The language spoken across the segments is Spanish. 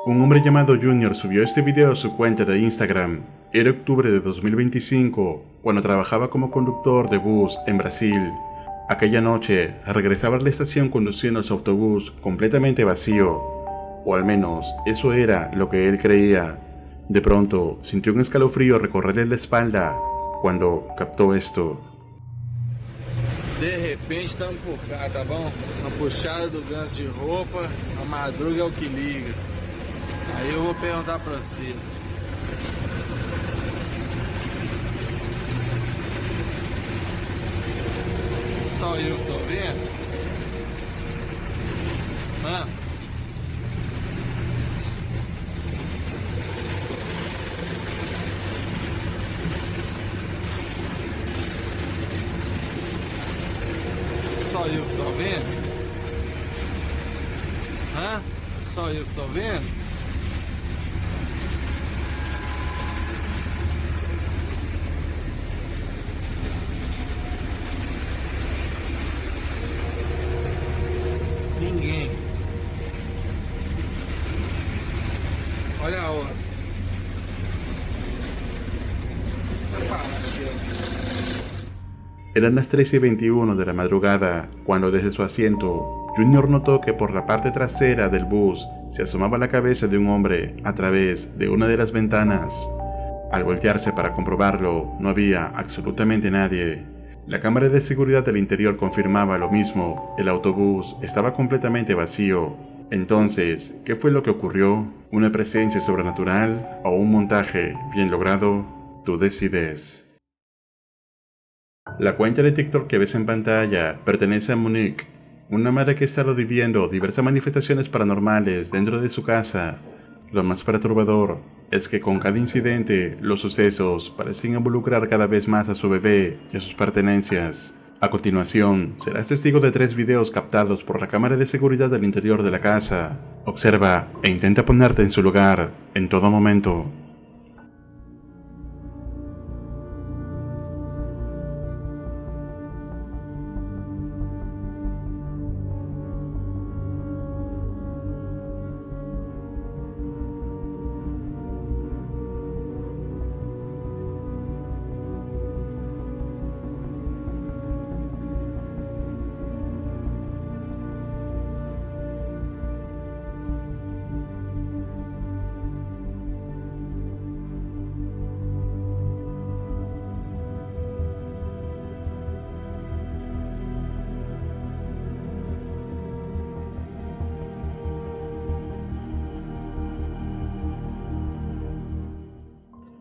Un hombre llamado Junior subió este video a su cuenta de Instagram. Era octubre de 2025, cuando trabajaba como conductor de bus en Brasil. Aquella noche, regresaba a la estación conduciendo su autobús completamente vacío, o al menos eso era lo que él creía. De pronto, sintió un escalofrío recorrerle la espalda cuando captó esto. De repente estamos por cá, tá bom? Uma puxada do ganso de roupa, a madruga é o que liga. Aí eu vou perguntar pra vocês. Só eu que tô vendo? Hã? Só eu que tô vendo? Hã? Só eu que tô vendo? Ninguém. Olha a hora. Vai parar aqui, ó. Eran las 3:21 de la madrugada, cuando desde su asiento, Junior notó que por la parte trasera del bus se asomaba la cabeza de un hombre a través de una de las ventanas. Al voltearse para comprobarlo, no había absolutamente nadie. La cámara de seguridad del interior confirmaba lo mismo, el autobús estaba completamente vacío. Entonces, ¿qué fue lo que ocurrió? ¿Una presencia sobrenatural o un montaje bien logrado? Tú decides. La cuenta de TikTok que ves en pantalla pertenece a Monique, una madre que ha estado viviendo diversas manifestaciones paranormales dentro de su casa. Lo más perturbador es que con cada incidente, los sucesos parecen involucrar cada vez más a su bebé y a sus pertenencias. A continuación, serás testigo de 3 videos captados por la cámara de seguridad del interior de la casa. Observa e intenta ponerte en su lugar en todo momento.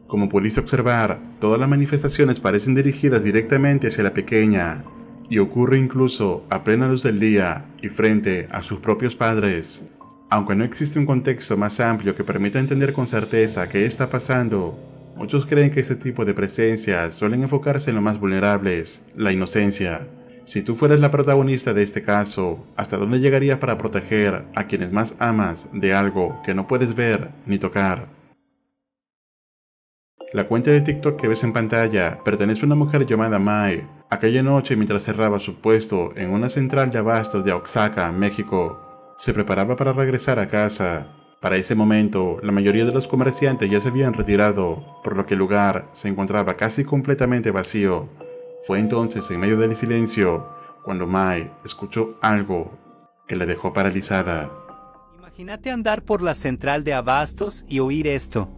Como pudiste observar, todas las manifestaciones parecen dirigidas directamente hacia la pequeña, y ocurre incluso a plena luz del día y frente a sus propios padres. Aunque no existe un contexto más amplio que permita entender con certeza qué está pasando, muchos creen que este tipo de presencias suelen enfocarse en lo más vulnerables, la inocencia. Si tú fueras la protagonista de este caso, ¿hasta dónde llegarías para proteger a quienes más amas de algo que no puedes ver ni tocar? La cuenta de TikTok que ves en pantalla pertenece a una mujer llamada Mai. Aquella noche, mientras cerraba su puesto en una central de abastos de Oaxaca, México, se preparaba para regresar a casa. Para ese momento, la mayoría de los comerciantes ya se habían retirado, por lo que el lugar se encontraba casi completamente vacío. Fue entonces, en medio del silencio, cuando Mai escuchó algo que la dejó paralizada. Imagínate andar por la central de abastos y oír esto.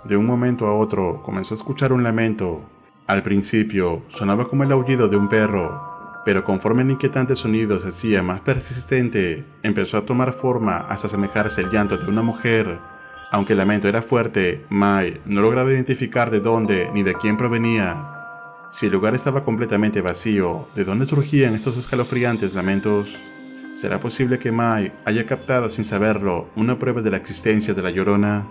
De un momento a otro comenzó a escuchar un lamento. Al principio sonaba como el aullido de un perro, pero conforme el inquietante sonido se hacía más persistente, empezó a tomar forma hasta asemejarse al llanto de una mujer. Aunque el lamento era fuerte, Mai no lograba identificar de dónde ni de quién provenía. Si el lugar estaba completamente vacío, ¿de dónde surgían estos escalofriantes lamentos? ¿Será posible que Mai haya captado sin saberlo una prueba de la existencia de la Llorona?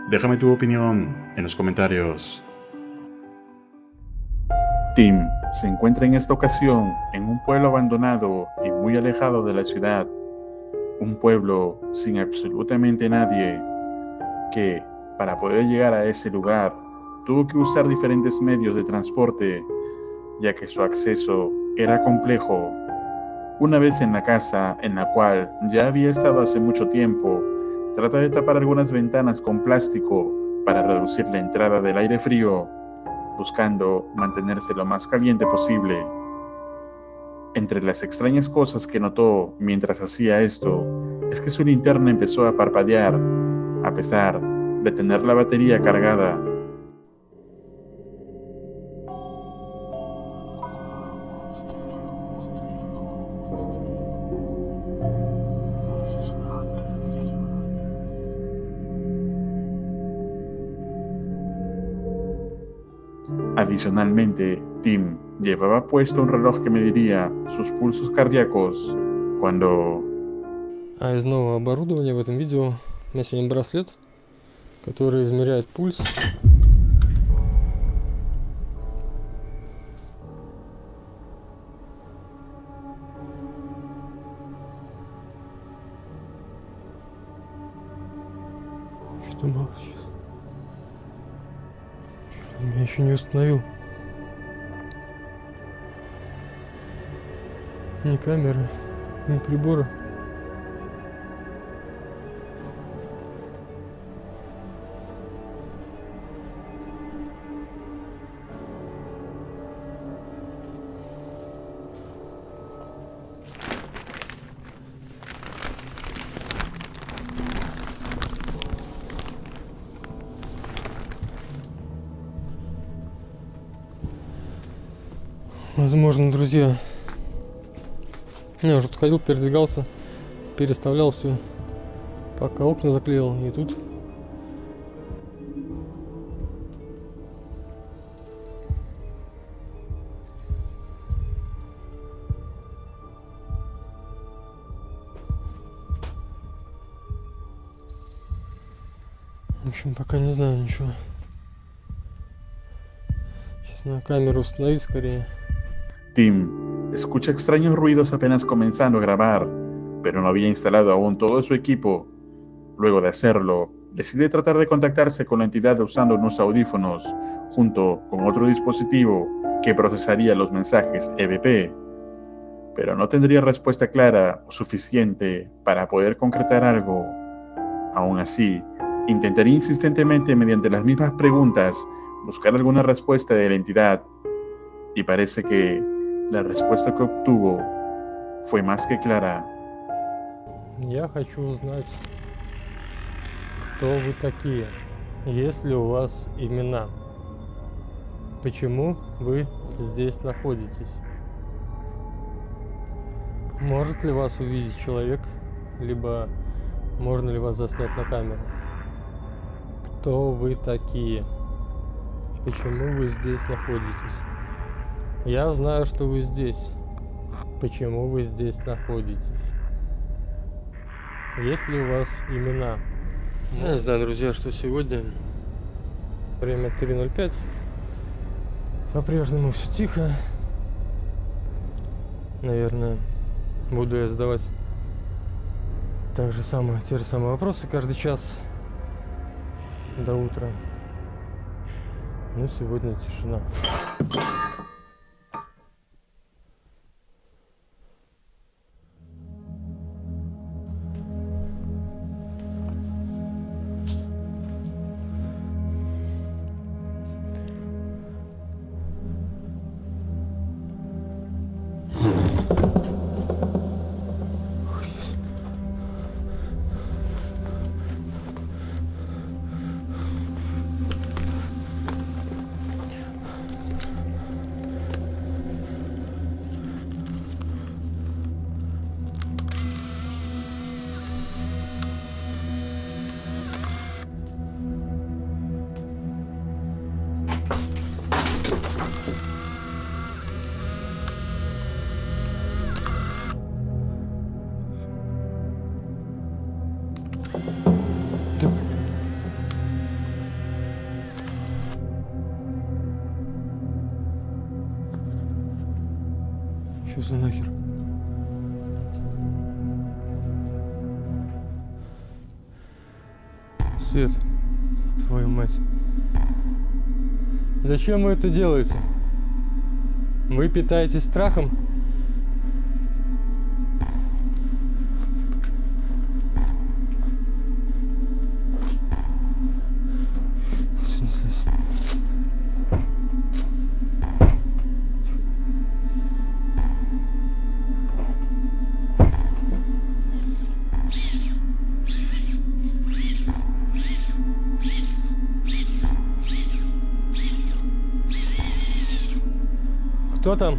Déjame tu opinión en los comentarios. Tim se encuentra en esta ocasión en un pueblo abandonado y muy alejado de la ciudad. Un pueblo sin absolutamente nadie, que para poder llegar a ese lugar tuvo que usar diferentes medios de transporte, ya que su acceso era complejo. Una vez en la casa, en la cual ya había estado hace mucho tiempo, trata de tapar algunas ventanas con plástico para reducir la entrada del aire frío, buscando mantenerse lo más caliente posible. Entre las extrañas cosas que notó mientras hacía esto, es que su linterna empezó a parpadear, a pesar de tener la batería cargada. Adicionalmente, Tim llevaba puesto un reloj que mediría sus pulsos cardíacos cuando... А из нового оборудования в этом видео у меня сегодня браслет, который измеряет пульс. Что-то мало сейчас. Что-то он меня еще не установил. Ни камеры, ни прибора. Возможно, друзья, я уже тут ходил, передвигался, переставлял все, пока окна заклеил, и тут в общем, пока не знаю ничего. Сейчас надо камеру установить скорее. Tim escucha extraños ruidos apenas comenzando a grabar, pero no había instalado aún todo su equipo. Luego de hacerlo, decide tratar de contactarse con la entidad usando unos audífonos, junto con otro dispositivo que procesaría los mensajes EVP, pero no tendría respuesta clara o suficiente para poder concretar algo. Aún así, intentaría insistentemente mediante las mismas preguntas buscar alguna respuesta de la entidad, y parece que la respuesta que obtuvo fue más que clara. Я хочу узнать, кто вы такие, есть ли у вас имена, почему вы здесь находитесь, может ли вас увидеть человек, либо можно ли вас заснять на камеру, кто вы такие, почему вы здесь находитесь. Я знаю, что вы здесь. Почему вы здесь находитесь? Есть ли у вас имена? Я не знаю, друзья, что сегодня время 3:05. По-прежнему все тихо. Наверное, буду я задавать те же самые вопросы каждый час до утра. Но сегодня тишина. Что за нахер? Свет, твою мать. Зачем вы это делаете? Вы питаетесь страхом? Снеслись. Кто там?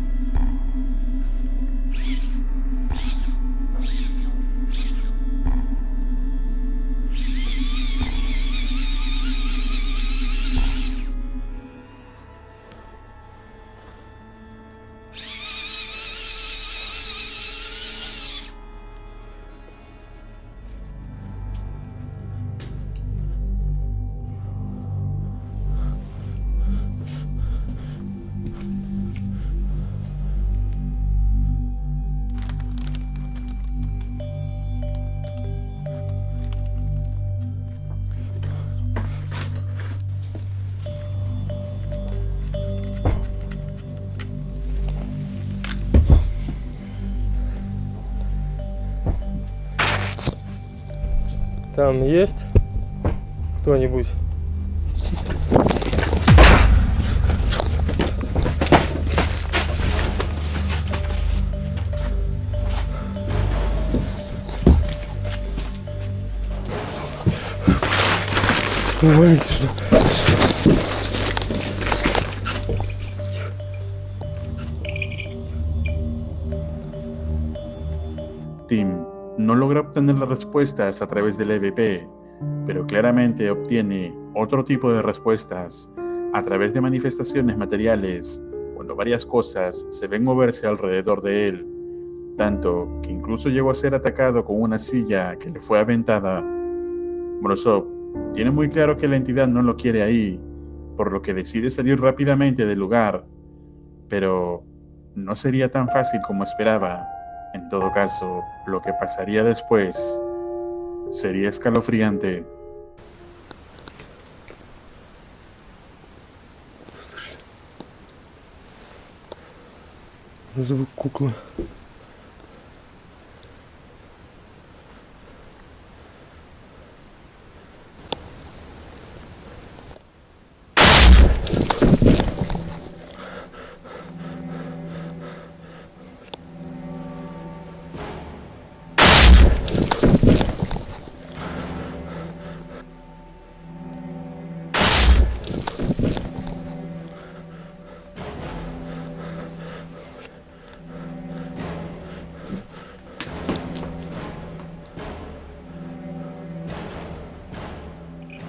Там есть кто-нибудь? Валите сюда. Tim no logra obtener las respuestas a través del EVP, pero claramente obtiene otro tipo de respuestas a través de manifestaciones materiales cuando varias cosas se ven moverse alrededor de él, tanto que incluso llegó a ser atacado con una silla que le fue aventada. Morozov tiene muy claro que la entidad no lo quiere ahí, por lo que decide salir rápidamente del lugar, pero no sería tan fácil como esperaba. En todo caso, lo que pasaría después sería escalofriante. Звук куклы.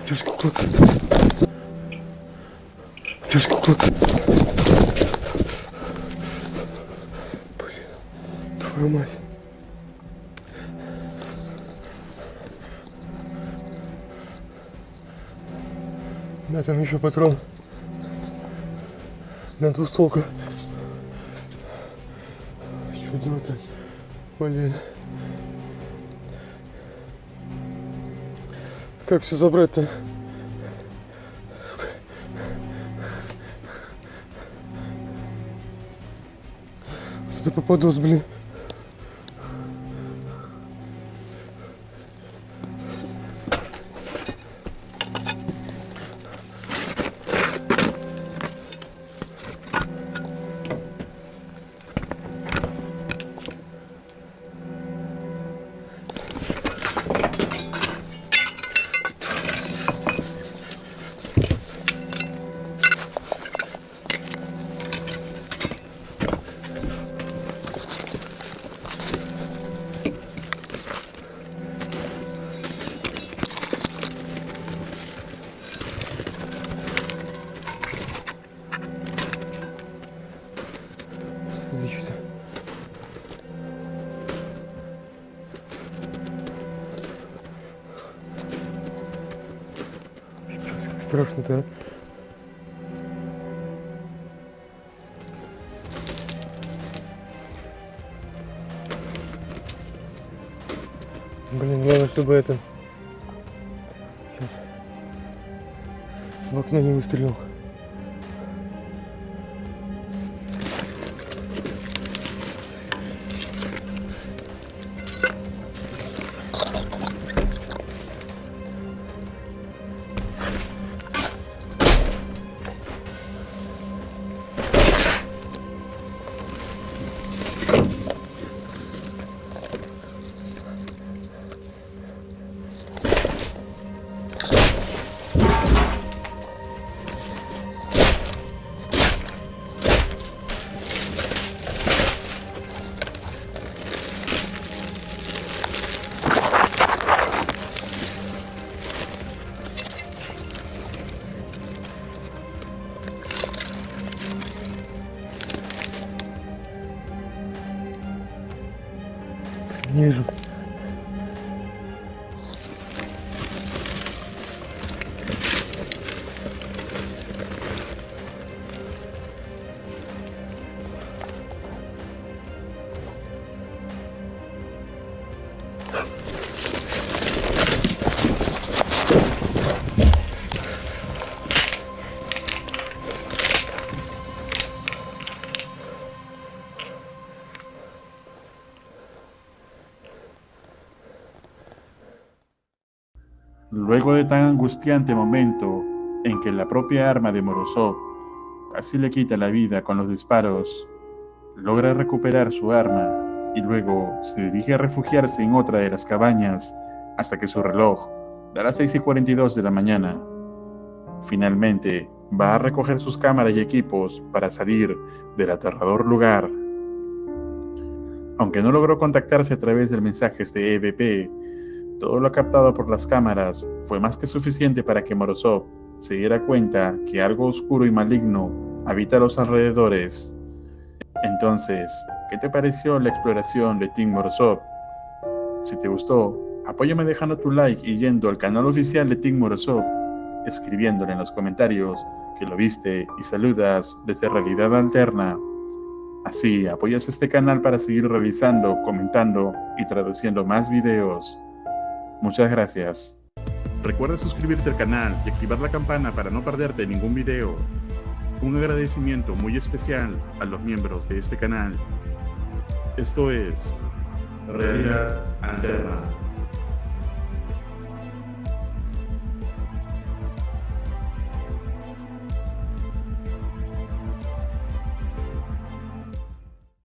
Сейчас кукла. Сейчас кукла. Блин, твою мать. У меня там еще патрон на двустволка. Чё делать-то? Блин. Как все забрать-то? Сюда попадос, блин. Защита. Пипец, как страшно-то, а? Блин, главное, чтобы это... Сейчас. В окно не выстрелил. Не вижу. Luego de tan angustiante momento en que la propia arma de Morozov casi le quita la vida con los disparos, logra recuperar su arma y luego se dirige a refugiarse en otra de las cabañas hasta que su reloj da las 6:42 de la mañana. Finalmente va a recoger sus cámaras y equipos para salir del aterrador lugar. Aunque no logró contactarse a través de mensajes de EVP, todo lo captado por las cámaras fue más que suficiente para que Morozov se diera cuenta que algo oscuro y maligno habita a los alrededores. Entonces, ¿qué te pareció la exploración de Team Morozov? Si te gustó, apóyame dejando tu like y yendo al canal oficial de Team Morozov, escribiéndole en los comentarios que lo viste y saludas desde Realidad Alterna. Así apoyas este canal para seguir realizando, comentando y traduciendo más videos. Muchas gracias. Recuerda suscribirte al canal y activar la campana para no perderte ningún video. Un agradecimiento muy especial a los miembros de este canal. Esto es Realidad Alterna.